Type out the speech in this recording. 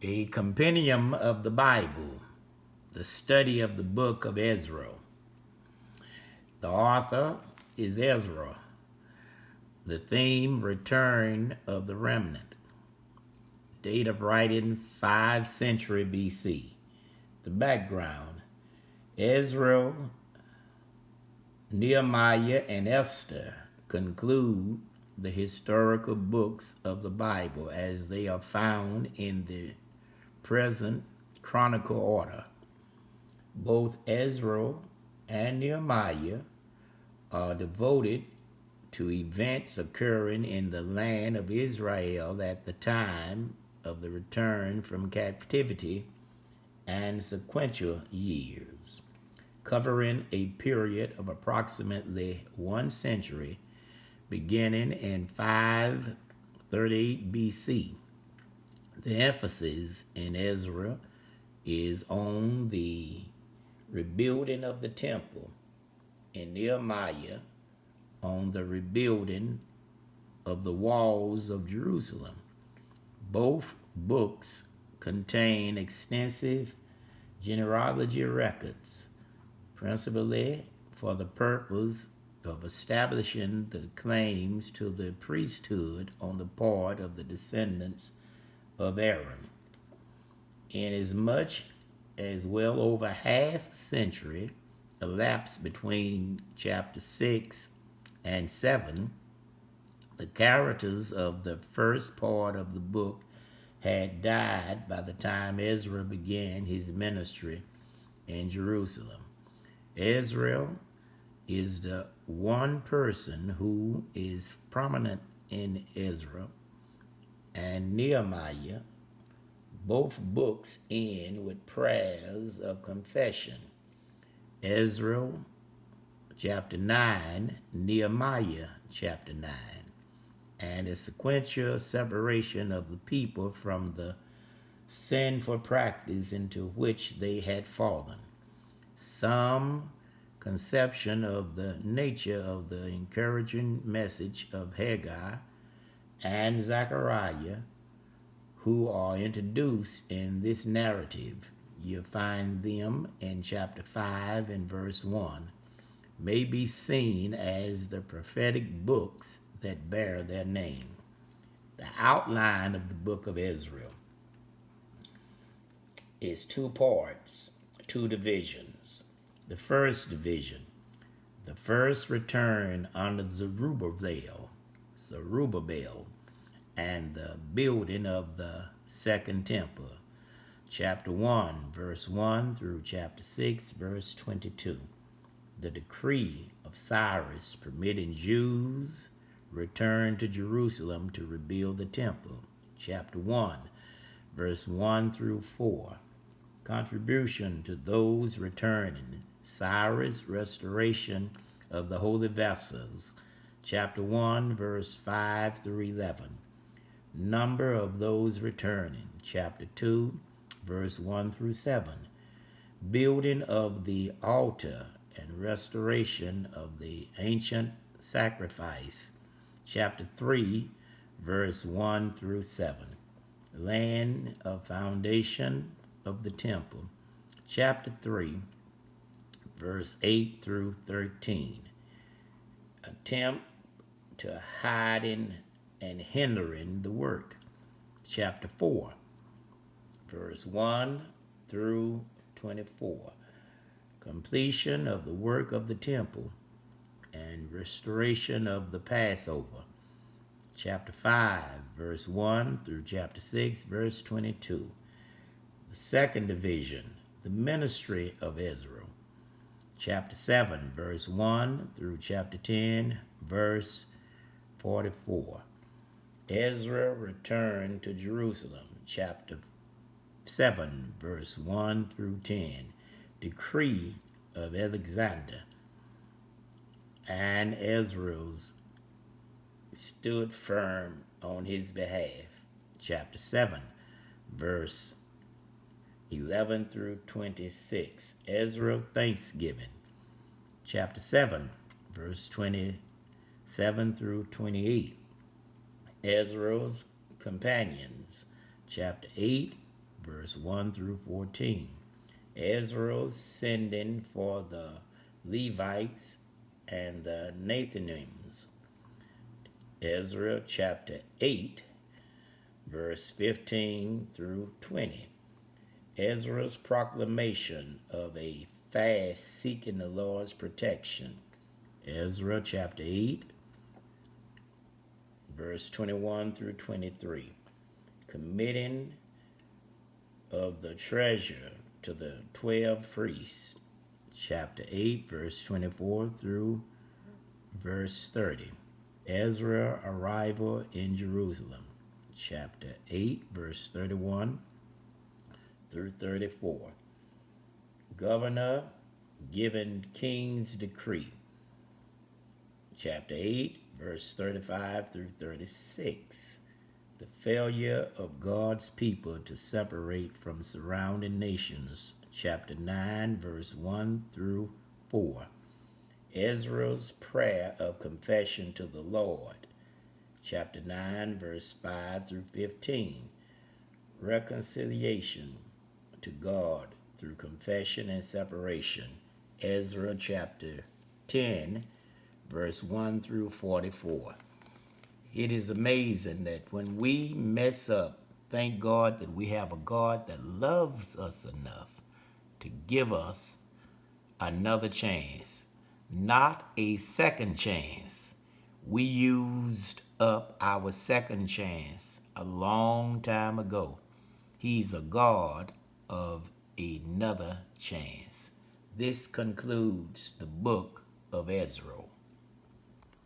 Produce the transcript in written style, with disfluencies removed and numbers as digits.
A compendium of the Bible, the study of the book of Ezra. The author is Ezra. The theme, return of the remnant. Date of writing, 5th century BC. The background, Ezra, Nehemiah, and Esther conclude the historical books of the Bible as they are found in the present chronicle order. Both Ezra and Nehemiah are devoted to events occurring in the land of Israel at the time of the return from captivity and sequential years, covering a period of approximately 1 century beginning in 538 BC. The emphasis in Ezra is on the rebuilding of the temple, and Nehemiah on the rebuilding of the walls of Jerusalem. Both books contain extensive genealogy records, principally for the purpose of establishing the claims to the priesthood on the part of the descendants of Aaron. Inasmuch as well over half a century elapsed between chapter 6 and 7, the characters of the first part of the book had died by the time Ezra began his ministry in Jerusalem. Ezra is the one person who is prominent in Ezra and Nehemiah. Both books end with prayers of confession. Ezra chapter 9, Nehemiah chapter 9, and a sequential separation of the people from the sinful practice into which they had fallen. Some conception of the nature of the encouraging message of Haggai and Zechariah, who are introduced in this narrative, you find them in chapter 5 and verse 1, may be seen as the prophetic books that bear their name. The outline of the book of Ezra is 2 parts, 2 divisions. The first division, the first return under Zerubbabel, and the building of the second temple. Chapter 1, verse 1 through chapter 6, verse 22. The decree of Cyrus permitting Jews return to Jerusalem to rebuild the temple. Chapter 1, verse 1 through 4. Contribution to those returning. Cyrus' restoration of the holy vessels. Chapter 1, verse 5 through 11. Number of those returning. Chapter 2, verse 1 through 7. Building of the altar and restoration of the ancient sacrifice. Chapter 3, verse 1 through 7. Land of foundation of the temple. Chapter 3, verse 8 through 13. Attempt to hiding and hindering the work. Chapter 4, verse 1 through 24. Completion of the work of the temple and restoration of the Passover. Chapter 5, verse 1 through chapter 6, verse 22. The second division, the ministry of Ezra. Chapter 7, verse 1 through chapter 10, verse 44. Ezra returned to Jerusalem. Chapter 7, verse 1 through 10. Decree of Alexander. And Ezra stood firm on his behalf. Chapter 7, verse 11 through 26. Ezra thanksgiving. Chapter 7, verse 27 through 28. Ezra's companions. Chapter 8, verse 1 through 14. Ezra's sending for the Levites and the Nathanims. Ezra chapter 8, verse 15 through 20. Ezra's proclamation of a fast seeking the Lord's protection. Ezra chapter 8, verse 21 through 23. Committing of the treasure to the 12 priests. Chapter 8, verse 24 through verse 30. Ezra arrival in Jerusalem. Chapter 8, verse 31 through 34. Governor given king's decree. Chapter 8, verse 35 through 36. The failure of God's people to separate from surrounding nations. Chapter 9, verse 1 through 4. Ezra's prayer of confession to the Lord. Chapter 9, verse 5 through 15. Reconciliation to God through confession and separation. Ezra chapter 10, verse 1 through 44. It is amazing that when we mess up, thank God that we have a God that loves us enough to give us another chance, not a second chance. We used up our second chance a long time ago. He's a God of another chance. This concludes the book of Ezra.